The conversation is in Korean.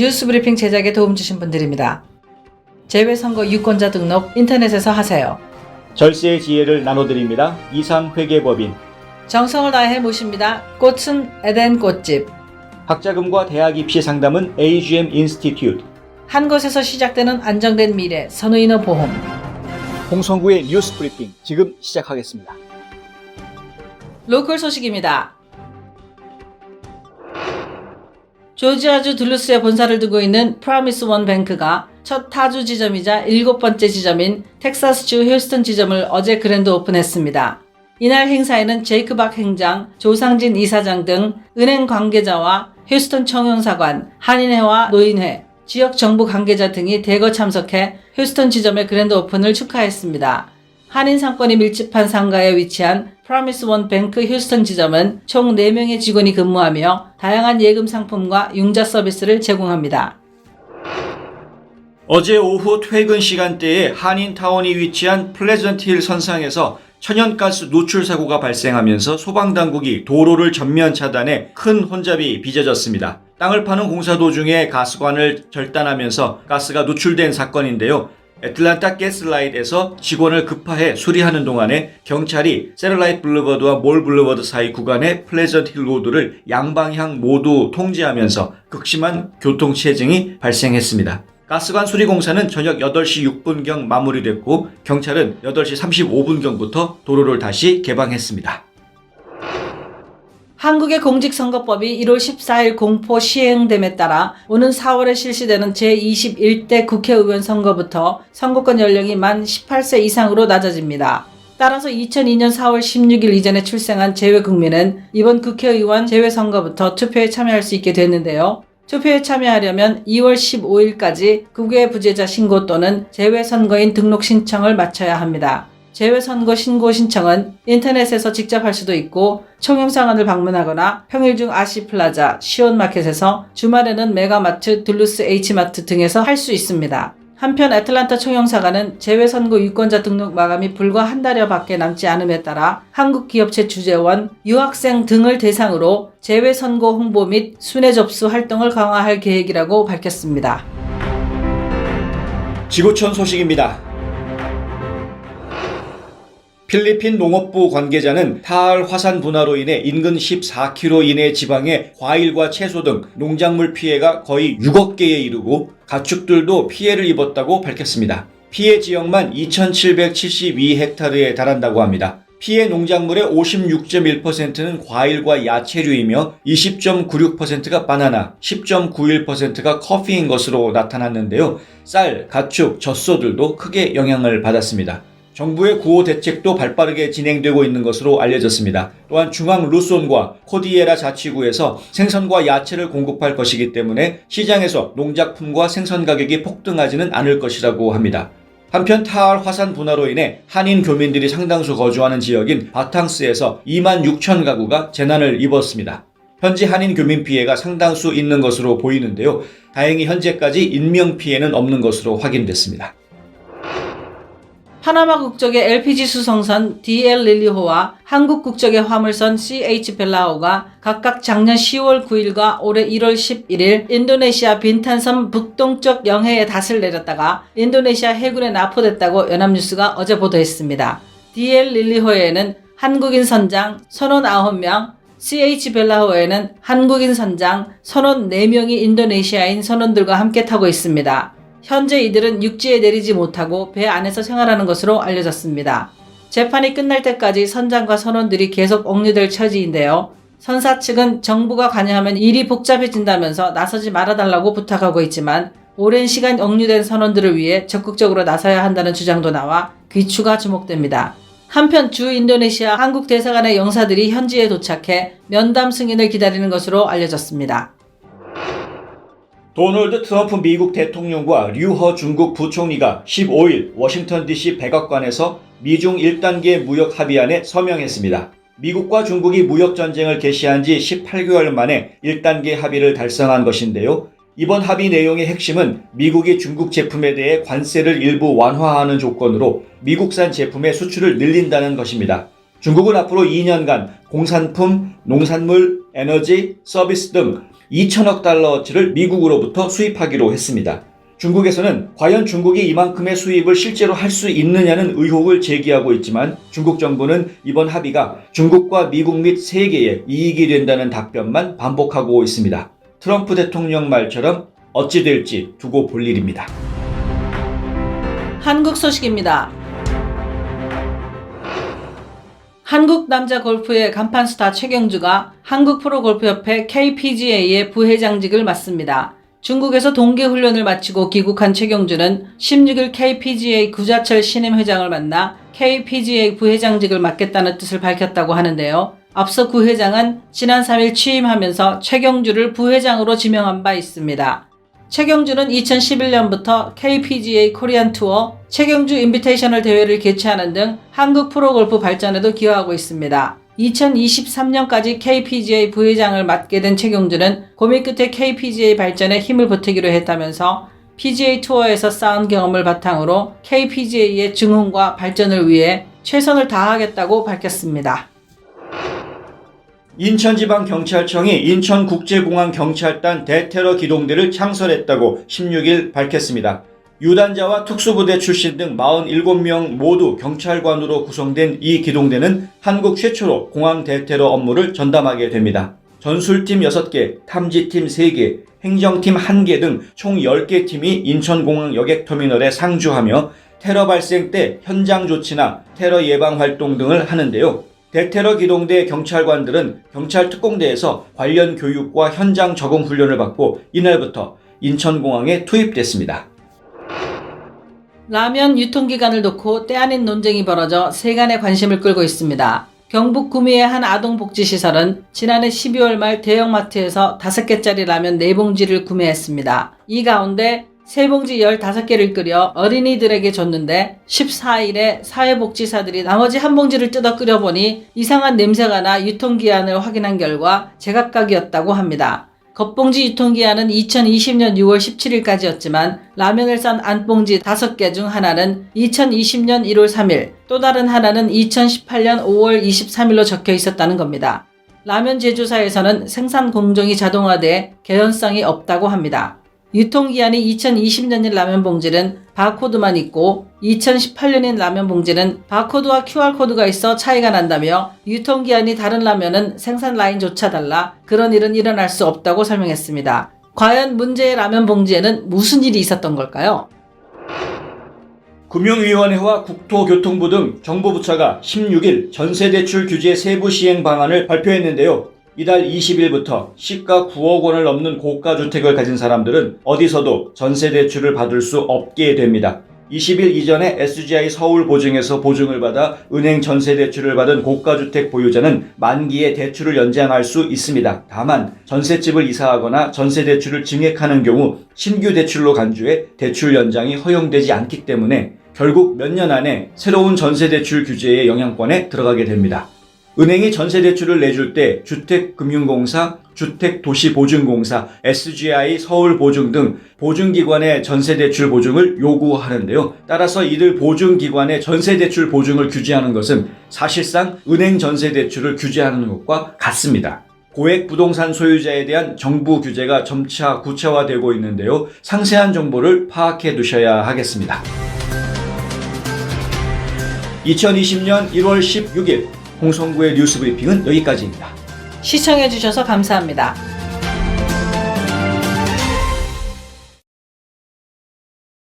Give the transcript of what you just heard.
뉴스브리핑 제작에 도움 주신 분들입니다. 재외선거 유권자 등록 인터넷에서 하세요. 절세의 지혜를 나눠드립니다. 이상회계법인. 정성을 다해 모십니다. 꽃은 에덴 꽃집. 학자금과 대학 입시 상담은 AGM 인스티튜트. 한 곳에서 시작되는 안정된 미래 선우인어 보험. 홍성구의 뉴스 브리핑 지금 시작하겠습니다. 로컬 소식입니다. 조지아주 둘루스에 본사를 두고 있는 프라미스 원 뱅크가 첫 타주 지점이자 7번째 지점인 텍사스주 휴스턴 지점을 어제 그랜드 오픈했습니다. 이날 행사에는 제이크 박 행장, 조상진 이사장 등 은행 관계자와 휴스턴 청용사관, 한인회와 노인회, 지역 정부 관계자 등이 대거 참석해 휴스턴 지점의 그랜드 오픈을 축하했습니다. 한인 상권이 밀집한 상가에 위치한 프라미스 원 뱅크 휴스턴 지점은 총 4명의 직원이 근무하며 다양한 예금 상품과 융자 서비스를 제공합니다. 어제 오후 퇴근 시간대에 한인타운이 위치한 플레전트힐 선상에서 천연가스 누출 사고가 발생하면서 소방당국이 도로를 전면 차단해 큰 혼잡이 빚어졌습니다. 땅을 파는 공사 도중에 가스관을 절단하면서 가스가 누출된 사건인데요. 애틀란타 가스라이트에서 직원을 급파해 수리하는 동안에 경찰이 세럴라이트 블루버드와 몰 블루버드 사이 구간의 플레전트 힐 로드를 양방향 모두 통제하면서 극심한 교통체증이 발생했습니다. 가스관 수리 공사는 저녁 8시 6분경 마무리됐고 경찰은 8시 35분경부터 도로를 다시 개방했습니다. 한국의 공직선거법이 1월 14일 공포 시행됨에 따라 오는 4월에 실시되는 제21대 국회의원 선거부터 선거권 연령이 만 18세 이상으로 낮아집니다. 따라서 2002년 4월 16일 이전에 출생한 재외국민은 이번 국회의원 재외선거부터 투표에 참여할 수 있게 됐는데요. 투표에 참여하려면 2월 15일까지 국외 부재자 신고 또는 재외선거인 등록 신청을 마쳐야 합니다. 재외선거 신고 신청은 인터넷에서 직접 할 수도 있고 총영상관을 방문하거나 평일 중 아시플라자, 시온마켓에서 주말에는 메가마트, 둘루스 H마트 등에서 할 수 있습니다. 한편 애틀란타 총영사관은 재외선거 유권자 등록 마감이 불과 한 달여 밖에 남지 않음에 따라 한국 기업체 주재원, 유학생 등을 대상으로 재외선거 홍보 및 순회 접수 활동을 강화할 계획이라고 밝혔습니다. 지구촌 소식입니다. 필리핀 농업부 관계자는 타알 화산 분화로 인해 인근 14km 이내 지방에 과일과 채소 등 농작물 피해가 거의 6억 개에 이르고 가축들도 피해를 입었다고 밝혔습니다. 피해 지역만 2,772헥타르에 달한다고 합니다. 피해 농작물의 56.1%는 과일과 야채류이며 20.96%가 바나나, 10.91%가 커피인 것으로 나타났는데요. 쌀, 가축, 젖소들도 크게 영향을 받았습니다. 정부의 구호 대책도 발빠르게 진행되고 있는 것으로 알려졌습니다. 또한 중앙 루손과 코디에라 자치구에서 생선과 야채를 공급할 것이기 때문에 시장에서 농작품과 생선 가격이 폭등하지는 않을 것이라고 합니다. 한편 타알 화산 분화로 인해 한인 교민들이 상당수 거주하는 지역인 바탕스에서 2만 6천 가구가 재난을 입었습니다. 현지 한인 교민 피해가 상당수 있는 것으로 보이는데요. 다행히 현재까지 인명 피해는 없는 것으로 확인됐습니다. 파나마 국적의 LPG 수송선 DL 릴리호와 한국 국적의 화물선 CH 벨라호가 각각 작년 10월 9일과 올해 1월 11일 인도네시아 빈탄섬 북동쪽 영해에 닷을 내렸다가 인도네시아 해군에 납포됐다고 연합뉴스가 어제 보도했습니다. DL 릴리호에는 한국인 선장 선원 9명, CH 벨라호에는 한국인 선장 선원 4명이 인도네시아인 선원들과 함께 타고 있습니다. 현재 이들은 육지에 내리지 못하고 배 안에서 생활하는 것으로 알려졌습니다. 재판이 끝날 때까지 선장과 선원들이 계속 억류될 처지인데요. 선사 측은 정부가 관여하면 일이 복잡해진다면서 나서지 말아달라고 부탁하고 있지만 오랜 시간 억류된 선원들을 위해 적극적으로 나서야 한다는 주장도 나와 귀추가 주목됩니다. 한편 주 인도네시아 한국 대사관의 영사들이 현지에 도착해 면담 승인을 기다리는 것으로 알려졌습니다. 도널드 트럼프 미국 대통령과 류허 중국 부총리가 15일 워싱턴 DC 백악관에서 미중 1단계 무역 합의안에 서명했습니다. 미국과 중국이 무역전쟁을 개시한 지 18개월 만에 1단계 합의를 달성한 것인데요. 이번 합의 내용의 핵심은 미국이 중국 제품에 대해 관세를 일부 완화하는 조건으로 미국산 제품의 수출을 늘린다는 것입니다. 중국은 앞으로 2년간 공산품, 농산물, 에너지, 서비스 등 2천억 달러어치를 미국으로부터 수입하기로 했습니다. 중국에서는 과연 중국이 이만큼의 수입을 실제로 할 수 있느냐는 의혹을 제기하고 있지만 중국 정부는 이번 합의가 중국과 미국 및 세계에 이익이 된다는 답변만 반복하고 있습니다. 트럼프 대통령 말처럼 어찌 될지 두고 볼 일입니다. 한국 소식입니다. 한국 남자 골프의 간판 스타 최경주가 한국 프로골프협회 KPGA의 부회장직을 맡습니다. 중국에서 동계훈련을 마치고 귀국한 최경주는 16일 KPGA 구자철 신임 회장을 만나 KPGA 부회장직을 맡겠다는 뜻을 밝혔다고 하는데요. 앞서 구 회장은 지난 3일 취임하면서 최경주를 부회장으로 지명한 바 있습니다. 최경주는 2011년부터 KPGA 코리안 투어, 최경주 인비테이셔널 대회를 개최하는 등 한국 프로골프 발전에도 기여하고 있습니다. 2023년까지 KPGA 부회장을 맡게 된 최경주는 고민 끝에 KPGA 발전에 힘을 보태기로 했다면서 PGA 투어에서 쌓은 경험을 바탕으로 KPGA의 증흥과 발전을 위해 최선을 다하겠다고 밝혔습니다. 인천지방경찰청이 인천국제공항경찰단 대테러 기동대를 창설했다고 16일 밝혔습니다. 유단자와 특수부대 출신 등 47명 모두 경찰관으로 구성된 이 기동대는 한국 최초로 공항 대테러 업무를 전담하게 됩니다. 전술팀 6개, 탐지팀 3개, 행정팀 1개 등 총 10개 팀이 인천공항 여객터미널에 상주하며 테러 발생 때 현장 조치나 테러 예방 활동 등을 하는데요. 대테러 기동대 경찰관들은 경찰특공대에서 관련 교육과 현장 적응 훈련을 받고 이날부터 인천공항에 투입됐습니다. 라면 유통기간을 놓고 때 아닌 논쟁이 벌어져 세간의 관심을 끌고 있습니다. 경북 구미의 한 아동복지시설은 지난해 12월 말 대형마트에서 5개짜리 라면 4봉지를 구매했습니다. 이 가운데 3봉지 15개를 끓여 어린이들에게 줬는데 14일에 사회복지사들이 나머지 1봉지를 뜯어 끓여보니 이상한 냄새가 나 유통기한을 확인한 결과 제각각이었다고 합니다. 겉봉지 유통기한은 2020년 6월 17일까지였지만 라면을 싼 안봉지 5개 중 하나는 2020년 1월 3일, 또 다른 하나는 2018년 5월 23일로 적혀 있었다는 겁니다. 라면 제조사에서는 생산 공정이 자동화돼 개연성이 없다고 합니다. 유통기한이 2020년인 라면 봉지는 바코드만 있고 2018년인 라면 봉지는 바코드와 QR코드가 있어 차이가 난다며 유통기한이 다른 라면은 생산 라인조차 달라 그런 일은 일어날 수 없다고 설명했습니다. 과연 문제의 라면 봉지에는 무슨 일이 있었던 걸까요? 금융위원회와 국토교통부 등 정부부처가 16일 전세대출 규제 세부 시행 방안을 발표했는데요. 이달 20일부터 시가 9억 원을 넘는 고가주택을 가진 사람들은 어디서도 전세대출을 받을 수 없게 됩니다. 20일 이전에 SGI 서울보증에서 보증을 받아 은행 전세대출을 받은 고가주택 보유자는 만기에 대출을 연장할 수 있습니다. 다만 전셋집을 이사하거나 전세대출을 증액하는 경우 신규 대출로 간주해 대출 연장이 허용되지 않기 때문에 결국 몇 년 안에 새로운 전세대출 규제의 영향권에 들어가게 됩니다. 은행이 전세대출을 내줄 때 주택금융공사, 주택도시보증공사, SGI 서울보증 등 보증기관의 전세대출 보증을 요구하는데요. 따라서 이들 보증기관의 전세대출 보증을 규제하는 것은 사실상 은행 전세대출을 규제하는 것과 같습니다. 고액 부동산 소유자에 대한 정부 규제가 점차 구체화되고 있는데요. 상세한 정보를 파악해 두셔야 하겠습니다. 2020년 1월 16일 홍성구의 뉴스 브리핑은 여기까지입니다. 시청해주셔서 감사합니다.